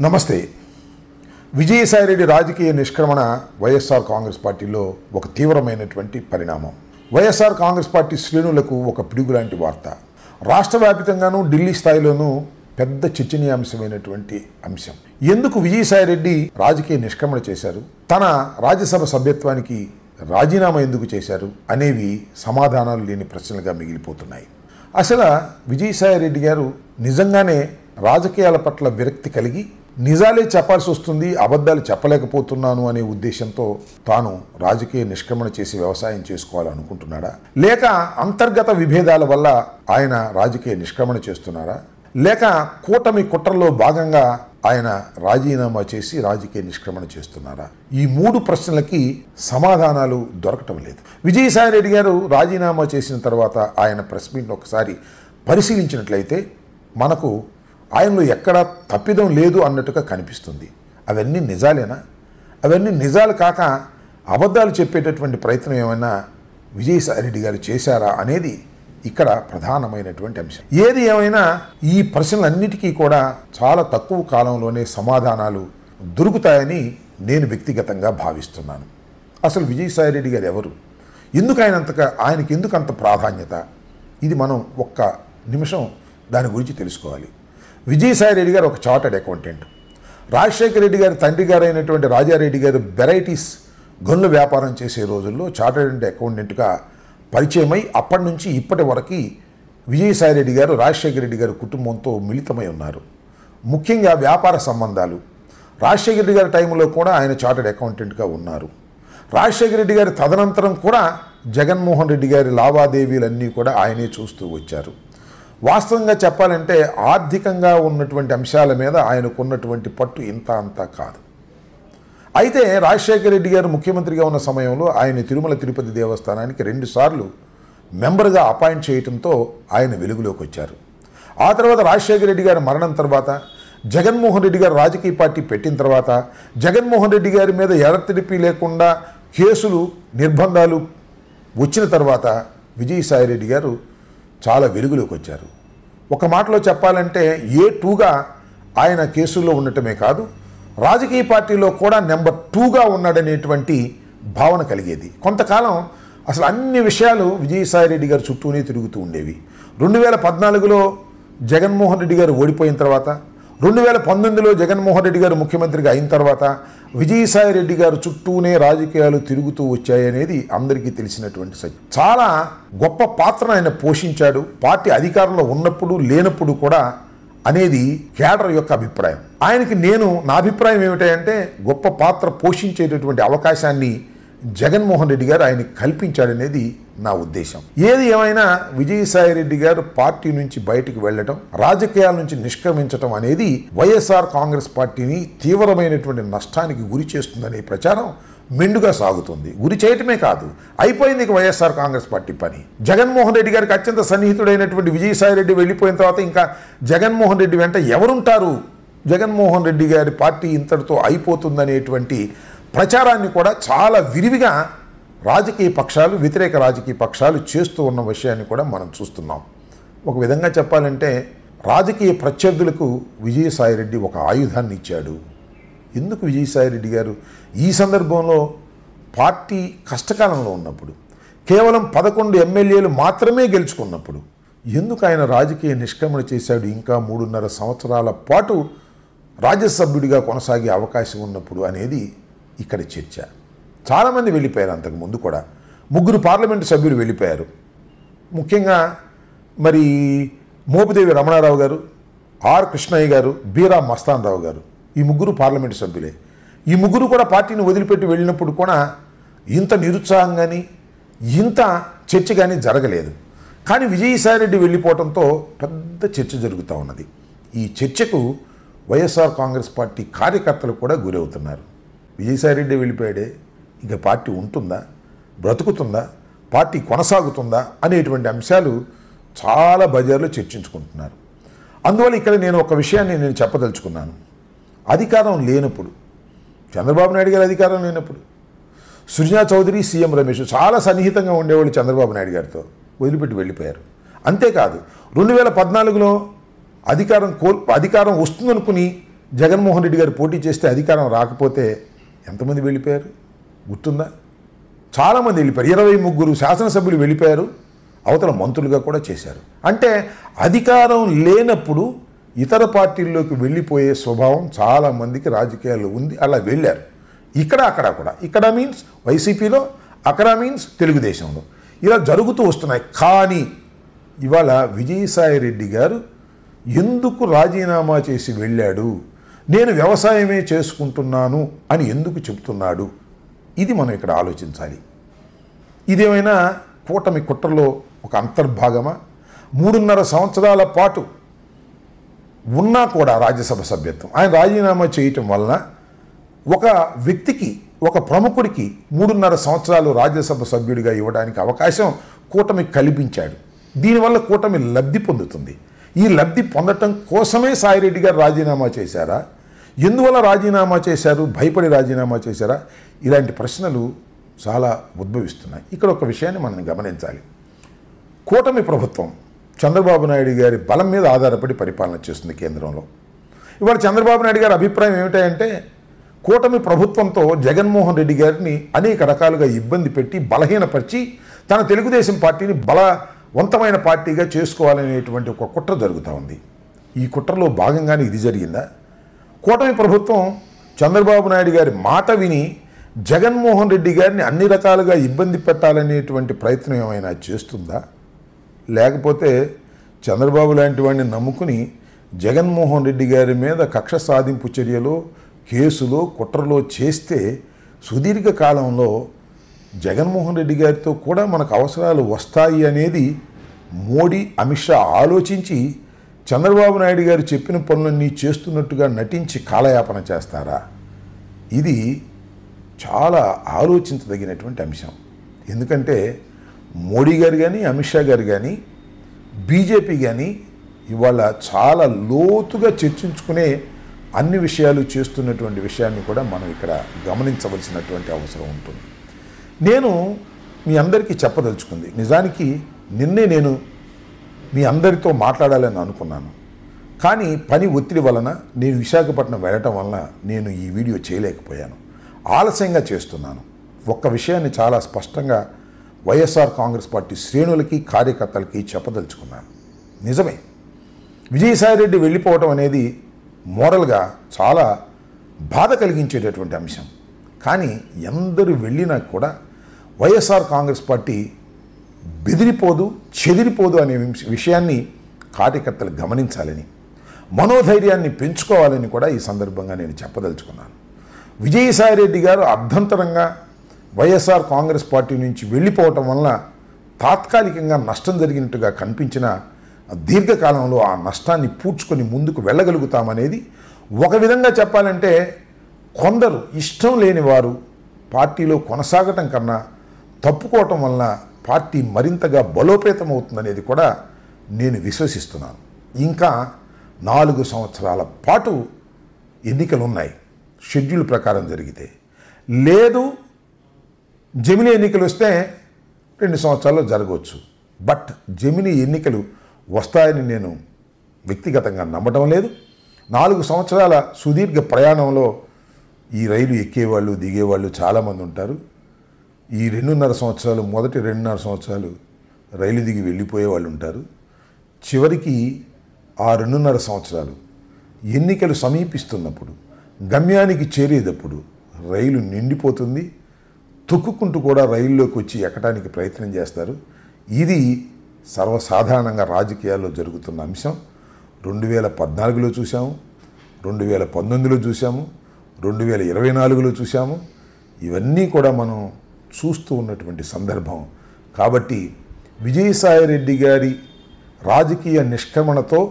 నమస్తే. విజయసాయిరెడ్డి రాజకీయ నిష్క్రమణ వైఎస్ఆర్ కాంగ్రెస్ పార్టీలో ఒక తీవ్రమైనటువంటి పరిణామం. వైఎస్ఆర్ కాంగ్రెస్ పార్టీ శ్రేణులకు ఒక పిడుగు లాంటి వార్త. రాష్ట్ర వ్యాప్తంగానూ ఢిల్లీ స్థాయిలోనూ పెద్ద చర్చనీయాంశమైనటువంటి అంశం. ఎందుకు విజయసాయిరెడ్డి రాజకీయ నిష్క్రమణ చేశారు, తన రాజ్యసభ సభ్యత్వానికి రాజీనామా ఎందుకు చేశారు అనేవి సమాధానాలు లేని ప్రశ్నలుగా మిగిలిపోతున్నాయి. అసలు విజయసాయిరెడ్డి గారు నిజంగానే రాజకీయాల పట్ల విరక్తి కలిగి నిజాలే చెప్పాల్సి వస్తుంది, అబద్ధాలు చెప్పలేకపోతున్నాను అనే ఉద్దేశంతో తాను రాజకీయ నిష్క్రమణ చేసి వ్యవసాయం చేసుకోవాలనుకుంటున్నాడా, లేక అంతర్గత విభేదాల వల్ల ఆయన రాజకీయ నిష్క్రమణ చేస్తున్నారా, లేక కూటమి కుట్రలో భాగంగా ఆయన రాజీనామా చేసి రాజకీయ నిష్క్రమణ చేస్తున్నారా? ఈ మూడు ప్రశ్నలకి సమాధానాలు దొరకటం లేదు. విజయసాయిరెడ్డి గారు రాజీనామా చేసిన తర్వాత ఆయన ప్రెస్ మీట్ని ఒకసారి పరిశీలించినట్లయితే మనకు ఆయనలో ఎక్కడా తప్పిదం లేదు అన్నట్టుగా కనిపిస్తుంది. అవన్నీ నిజాలేనా? అవన్నీ నిజాలు కాక అబద్ధాలు చెప్పేటటువంటి ప్రయత్నం ఏమైనా విజయసాయిరెడ్డి గారు చేశారా అనేది ఇక్కడ ప్రధానమైనటువంటి అంశం. ఏది ఏమైనా ఈ ప్రశ్నలన్నిటికీ కూడా చాలా తక్కువ కాలంలోనే సమాధానాలు దొరుకుతాయని నేను వ్యక్తిగతంగా భావిస్తున్నాను. అసలు విజయసాయిరెడ్డి గారు ఎవరు, ఎందుకు ఆయనకి ఎందుకు అంత ప్రాధాన్యత, ఇది మనం ఒక్క నిమిషం దాని గురించి తెలుసుకోవాలి. విజయసాయిరెడ్డి గారు ఒక చార్టర్డ్ అకౌంటెంట్. రాజశేఖర రెడ్డి గారి తండ్రి గారు అయినటువంటి రాజారెడ్డి గారు వెరైటీస్ గనుల వ్యాపారం చేసే రోజుల్లో చార్టర్డ్ అకౌంటెంట్గా పరిచయమై అప్పటి నుంచి ఇప్పటి వరకు విజయసాయిరెడ్డి గారు రాజశేఖర రెడ్డి గారి కుటుంబంతో మిళితమై ఉన్నారు. ముఖ్యంగా వ్యాపార సంబంధాలు. రాజశేఖర రెడ్డి గారి టైంలో కూడా ఆయన చార్టర్డ్ అకౌంటెంట్గా ఉన్నారు. రాజశేఖర రెడ్డి గారి తదనంతరం కూడా జగన్మోహన్ రెడ్డి గారి లావాదేవీలన్నీ కూడా ఆయనే చూస్తూ వచ్చారు. వాస్తవంగా చెప్పాలంటే ఆర్థికంగా ఉన్నటువంటి అంశాల మీద ఆయనకున్నటువంటి పట్టు ఇంత అంతా కాదు. అయితే రాజశేఖర రెడ్డి గారు ముఖ్యమంత్రిగా ఉన్న సమయంలో ఆయన తిరుమల తిరుపతి దేవస్థానానికి 2 సార్లు మెంబర్గా అపాయింట్ చేయడంతో ఆయన వెలుగులోకి వచ్చారు. ఆ తర్వాత రాజశేఖర రెడ్డి గారి మరణం తర్వాత, జగన్మోహన్ రెడ్డి గారు రాజకీయ పార్టీ పెట్టిన తర్వాత, జగన్మోహన్ రెడ్డి గారి మీద ఎడతెరిపి లేకుండా కేసులు నిర్బంధాలు వచ్చిన తర్వాత విజయసాయిరెడ్డి గారు చాలా వెలుగులోకి వచ్చారు. ఒక మాటలో చెప్పాలంటే A2గా ఆయన కేసుల్లో ఉండటమే కాదు, రాజకీయ పార్టీలో కూడా నెంబర్ 2గా ఉన్నాడనేటువంటి భావన కలిగేది. కొంతకాలం అసలు అన్ని విషయాలు విజయసాయిరెడ్డి గారు చుట్టూనే తిరుగుతూ ఉండేవి. 2014లో జగన్మోహన్ రెడ్డి గారు ఓడిపోయిన తర్వాత, 2019లో జగన్మోహన్ రెడ్డి గారు ముఖ్యమంత్రిగా అయిన తర్వాత విజయసాయిరెడ్డి గారు చుట్టూనే రాజకీయాలు తిరుగుతూ వచ్చాయనేది అందరికీ తెలిసినటువంటి సత్యం. చాలా గొప్ప పాత్ర ఆయన పోషించాడు, పార్టీ అధికారంలో ఉన్నప్పుడు లేనప్పుడు కూడా అనేది కేడర్ యొక్క అభిప్రాయం. ఆయనకి నా అభిప్రాయం ఏమిటంటే గొప్ప పాత్ర పోషించేటటువంటి అవకాశాన్ని జగన్మోహన్ రెడ్డి గారు ఆయనకి కల్పించాడనేది నా ఉద్దేశం. ఏది ఏమైనా విజయసాయిరెడ్డి గారు పార్టీ నుంచి బయటికి వెళ్ళటం, రాజకీయాల నుంచి నిష్క్రమించటం అనేది వైఎస్ఆర్ కాంగ్రెస్ పార్టీని తీవ్రమైనటువంటి నష్టానికి గురి చేస్తుందనే ప్రచారం మెండుగా సాగుతుంది. గురి చేయటమే కాదు, అయిపోయింది ఇక వైఎస్ఆర్ కాంగ్రెస్ పార్టీ పని. జగన్మోహన్ రెడ్డి గారికి అత్యంత సన్నిహితుడైనటువంటి విజయసాయిరెడ్డి వెళ్ళిపోయిన తర్వాత ఇంకా జగన్మోహన్ రెడ్డి వెంట ఎవరుంటారు? జగన్మోహన్ రెడ్డి గారి పార్టీ ఇంతటితో అయిపోతుందనేటువంటి ప్రచారాన్ని కూడా చాలా విరివిగా రాజకీయ పక్షాలు, వ్యతిరేక రాజకీయ పక్షాలు చేస్తూ ఉన్న విషయాన్ని కూడా మనం చూస్తున్నాం. ఒక విధంగా చెప్పాలంటే రాజకీయ ప్రత్యర్థులకు విజయసాయిరెడ్డి ఒక ఆయుధాన్ని ఇచ్చాడు. ఎందుకు విజయసాయిరెడ్డి గారు ఈ సందర్భంలో పార్టీ కష్టకాలంలో ఉన్నప్పుడు, కేవలం 11 ఎమ్మెల్యేలు మాత్రమే గెలుచుకున్నప్పుడు ఎందుకు ఆయన రాజకీయ నిష్క్రమణ చేశాడు? ఇంకా 3.5 సంవత్సరాల పాటు రాజ్యసభ్యుడిగా కొనసాగే అవకాశం ఉన్నప్పుడు అనేది ఇక్కడ చర్చ. చాలామంది వెళ్ళిపోయారు. అంతకుముందు కూడా 3 పార్లమెంటు సభ్యులు వెళ్ళిపోయారు. ముఖ్యంగా మరి మోపిదేవి రమణారావు గారు, ఆర్ కృష్ణయ్య గారు, బీరా మస్తాన్ రావు గారు, ఈ 3 పార్లమెంటు సభ్యులే. ఈ 3 కూడా పార్టీని వదిలిపెట్టి వెళ్ళినప్పుడు కూడా ఇంత నిరుత్సాహం కానీ ఇంత చర్చ కానీ జరగలేదు. కానీ విజయసాయిరెడ్డి వెళ్ళిపోవడంతో పెద్ద చర్చ జరుగుతూ ఉన్నది. ఈ చర్చకు వైఎస్ఆర్ కాంగ్రెస్ పార్టీ కార్యకర్తలు కూడా గురవుతున్నారు. విజయసాయిరెడ్డి వెళ్ళిపోయాడే, ఇక పార్టీ ఉంటుందా, బ్రతుకుతుందా, పార్టీ కొనసాగుతుందా అనేటువంటి అంశాలు చాలా బజార్లో చర్చించుకుంటున్నారు. అందువల్ల ఇక్కడ నేను ఒక విషయాన్ని చెప్పదలుచుకున్నాను. అధికారం లేనప్పుడు, చంద్రబాబు నాయుడు గారి అధికారం లేనప్పుడు సుజనా చౌదరి, సీఎం రమేష్ చాలా సన్నిహితంగా ఉండేవాళ్ళు చంద్రబాబు నాయుడు గారితో, వదిలిపెట్టి వెళ్ళిపోయారు. అంతేకాదు 2014లో అధికారం వస్తుందనుకుని జగన్మోహన్ రెడ్డి గారు పోటీ చేస్తే అధికారం రాకపోతే ఎంతమంది వెళ్ళిపోయారు గుర్తుందా? చాలామంది వెళ్ళిపోయారు. 23 శాసనసభ్యులు వెళ్ళిపోయారు, అవతల మంత్రులుగా కూడా చేశారు. అంటే అధికారం లేనప్పుడు ఇతర పార్టీల్లోకి వెళ్ళిపోయే స్వభావం చాలామందికి రాజకీయాల్లో ఉంది. అలా వెళ్ళారు. అక్కడ కూడా. ఇక్కడ మీన్స్ వైసీపీలో, అక్కడ మీన్స్ తెలుగుదేశంలో. ఇలా జరుగుతూ వస్తున్నాయి. కానీ ఇవాళ విజయసాయిరెడ్డి గారు ఎందుకు రాజీనామా చేసి వెళ్ళాడు, నేను వ్యవసాయమే చేసుకుంటున్నాను అని ఎందుకు చెప్తున్నాడు, ఇది మనం ఇక్కడ ఆలోచించాలి. ఇదేమైనా కూటమి కుట్రలో ఒక అంతర్భాగమా? 3.5 సంవత్సరాల పాటు ఉన్నా కూడా రాజ్యసభ సభ్యత్వం ఆయన రాజీనామా చేయటం వలన ఒక వ్యక్తికి, ఒక ప్రముఖుడికి 3.5 సంవత్సరాలు రాజ్యసభ సభ్యుడిగా ఇవ్వడానికి అవకాశం కూటమి కల్పించాడు. దీనివల్ల కూటమి లబ్ధి పొందుతుంది. ఈ లబ్ధి పొందటం కోసమే సాయిరెడ్డి గారు రాజీనామా చేశారా? ఎందువల్ల రాజీనామా చేశారు? భయపడి రాజీనామా చేశారా? ఇలాంటి ప్రశ్నలు చాలా ఉద్భవిస్తున్నాయి. ఇక్కడ ఒక విషయాన్ని మనం గమనించాలి. కూటమి ప్రభుత్వం చంద్రబాబు నాయుడు గారి బలం మీద ఆధారపడి పరిపాలన చేస్తుంది కేంద్రంలో. ఇవాళ చంద్రబాబు నాయుడు గారి అభిప్రాయం ఏమిటంటే కూటమి ప్రభుత్వంతో జగన్మోహన్ రెడ్డి గారిని అనేక రకాలుగా ఇబ్బంది పెట్టి బలహీనపరిచి తన తెలుగుదేశం పార్టీని బలవంతమైన పార్టీగా చేసుకోవాలనేటువంటి ఒక కుట్ర జరుగుతూ ఉంది. ఈ కుట్రలో భాగంగానే ఇది జరిగిందా? కూటమి ప్రభుత్వం చంద్రబాబు నాయుడు గారి మాట విని జగన్మోహన్ రెడ్డి గారిని అన్ని రకాలుగా ఇబ్బంది పెట్టాలనేటువంటి ప్రయత్నం ఏమైనా చేస్తుందా? లేకపోతే చంద్రబాబు లాంటి వాడిని నమ్ముకుని జగన్మోహన్ రెడ్డి గారి మీద కక్ష సాధింపు చర్యలో, కేసులో, కుట్రలో చేస్తే సుదీర్ఘ కాలంలో జగన్మోహన్ రెడ్డి గారితో కూడా మనకు అవసరాలు వస్తాయి అనేది మోడీ, అమిత్ షా ఆలోచించి చంద్రబాబు నాయుడు గారు చెప్పిన పనులన్నీ చేస్తున్నట్టుగా నటించి కాలయాపన చేస్తారా? ఇది చాలా ఆలోచించదగినటువంటి అంశం. ఎందుకంటే మోడీ గారు కానీ, అమిత్ షా గారు కానీ, బీజేపీ కానీ ఇవాళ చాలా లోతుగా చర్చించుకునే అన్ని విషయాలు చేస్తున్నటువంటి విషయాన్ని కూడా మనం ఇక్కడ గమనించవలసినటువంటి అవసరం ఉంటుంది. నేను మీ అందరికీ చెప్పదలుచుకుంది, నిజానికి నిన్నే నేను మీ అందరితో మాట్లాడాలని అనుకున్నాను. కానీ పని ఒత్తిడి వలన నేను విశాఖపట్నం వెళ్ళటం వలన నేను ఈ వీడియో చేయలేకపోయాను. ఆలస్యంగా చేస్తున్నాను. ఒక్క విషయాన్ని చాలా స్పష్టంగా వైఎస్ఆర్ కాంగ్రెస్ పార్టీ శ్రేణులకి, కార్యకర్తలకి చెప్పదలుచుకున్నాను. నిజమే, విజయసాయిరెడ్డి వెళ్ళిపోవటం అనేది మోరల్గా చాలా బాధ కలిగించేటటువంటి అంశం. కానీ ఎందరు వెళ్ళినా కూడా వైఎస్ఆర్ కాంగ్రెస్ పార్టీ బెదిరిపోదు, చెదిరిపోదు అనే విషయాన్ని కార్యకర్తలు గమనించాలని, మనోధైర్యాన్ని పెంచుకోవాలని కూడా ఈ సందర్భంగా నేను చెప్పదలుచుకున్నాను. విజయసాయిరెడ్డి గారు అర్ధంతరంగా వైఎస్ఆర్ కాంగ్రెస్ పార్టీ నుంచి వెళ్ళిపోవటం వలన తాత్కాలికంగా నష్టం జరిగినట్టుగా కనిపించిన దీర్ఘకాలంలో ఆ నష్టాన్ని పూడ్చుకొని ముందుకు వెళ్ళగలుగుతామనేది ఒక విధంగా చెప్పాలంటే కొందరు ఇష్టం లేని వారు పార్టీలో కొనసాగటం కన్నా తప్పుకోవటం వలన పార్టీ మరింతగా బలోపేతం అవుతుందనేది కూడా నేను విశ్వసిస్తున్నాను. ఇంకా 4 సంవత్సరాల పాటు ఎన్నికలు ఉన్నాయి షెడ్యూల్ ప్రకారం జరిగితే. లేదు జమినీ ఎన్నికలు వస్తే 2 సంవత్సరాల్లో జరగవచ్చు. బట్ జమినీ ఎన్నికలు వస్తాయని నేను వ్యక్తిగతంగా నమ్మటం లేదు. 4 సంవత్సరాల సుదీర్ఘ ప్రయాణంలో ఈ రైలు ఎక్కేవాళ్ళు, దిగేవాళ్ళు చాలామంది ఉంటారు. ఈ 2.5 సంవత్సరాలు, మొదటి 2.5 సంవత్సరాలు రైలు దిగి వెళ్ళిపోయే వాళ్ళు ఉంటారు. చివరికి ఆ 2.5 సంవత్సరాలు ఎన్నికలు సమీపిస్తున్నప్పుడు, గమ్యానికి చేరేటప్పుడు రైలు నిండిపోతుంది. తొక్కుకుంటూ కూడా రైల్లోకి వచ్చి ఎక్కడానికి ప్రయత్నం చేస్తారు. ఇది సర్వసాధారణంగా రాజకీయాల్లో జరుగుతున్న అంశం. 2014లో చూసాము, 2019లో చూసాము, 2024లో చూసాము. ఇవన్నీ కూడా మనం చూస్తూ ఉన్నటువంటి సందర్భం. కాబట్టి విజయసాయిరెడ్డి గారి రాజకీయ నిష్క్రమణతో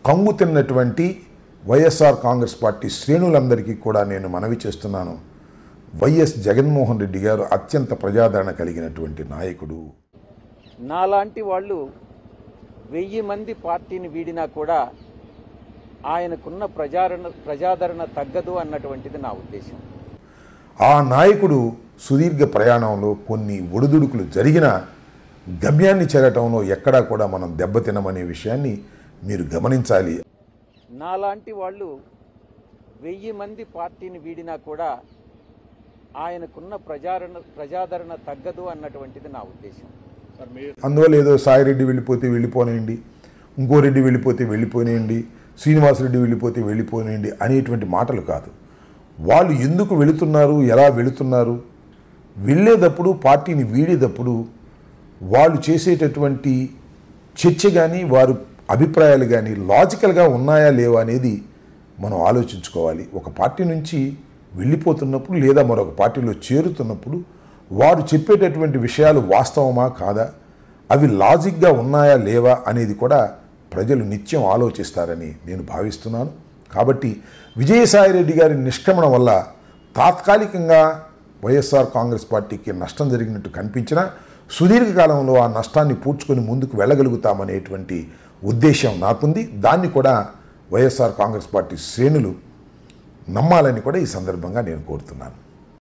కంగు తిన్నటువంటి వైఎస్ఆర్ కాంగ్రెస్ పార్టీ శ్రేణులందరికీ కూడా నేను మనవి చేస్తున్నాను. వైఎస్ జగన్మోహన్ రెడ్డి గారు అత్యంత ప్రజాదరణ కలిగినటువంటి నాయకుడు. నాలాంటి వాళ్ళు 1000 మంది పార్టీని వీడినా కూడా ఆయనకున్న ప్రజాదరణ తగ్గదు అన్నటువంటిది నా ఉద్దేశం. ఆ నాయకుడు సుదీర్ఘ ప్రయాణంలో కొన్ని ఒడిదుడుకులు జరిగినా గమ్యాన్ని చేరటంలో ఎక్కడా కూడా మనం దెబ్బతినమనే విషయాన్ని మీరు గమనించాలి. నాలాంటి వాళ్ళు 1000 మంది పార్టీని వీడినా కూడా ఆయనకున్న ప్రజాదరణ తగ్గదు అన్నటువంటిది నా ఉద్దేశం. అందువల్ల ఏదో సాయిరెడ్డి వెళ్ళిపోతే వెళ్ళిపోనేయండి, ఇంకో రెడ్డి వెళ్ళిపోతే వెళ్ళిపోనేయండి, శ్రీనివాసరెడ్డి వెళ్ళిపోతే వెళ్ళిపోనేయండి అనేటువంటి మాటలు కాదు. వాళ్ళు ఎందుకు వెళుతున్నారు, ఎలా వెళుతున్నారు, వెళ్ళేటప్పుడు పార్టీని వీడేటప్పుడు వాళ్ళు చేసేటటువంటి చర్చ కానీ వారు అభిప్రాయాలు కానీ లాజికల్గా ఉన్నాయా లేవా అనేది మనం ఆలోచించుకోవాలి. ఒక పార్టీ నుంచి వెళ్ళిపోతున్నప్పుడు లేదా మరొక పార్టీలో చేరుతున్నప్పుడు వారు చెప్పేటటువంటి విషయాలు వాస్తవమా కాదా, అవి లాజిక్గా ఉన్నాయా లేవా అనేది కూడా ప్రజలు నిత్యం ఆలోచిస్తారని నేను భావిస్తున్నాను. కాబట్టి విజయసాయిరెడ్డి గారి నిష్క్రమణ వల్ల తాత్కాలికంగా వైఎస్ఆర్ కాంగ్రెస్ పార్టీకి నష్టం జరిగినట్టు కనిపించినా సుదీర్ఘకాలంలో ఆ నష్టాన్ని పూడ్చుకొని ముందుకు వెళ్ళగలుగుతామనేటువంటి ఉద్దేశం నాకుంది. దాన్ని కూడా వైఎస్ఆర్ కాంగ్రెస్ పార్టీ శ్రేణులు నమ్మాలని కూడా ఈ సందర్భంగా నేను కోరుతున్నాను.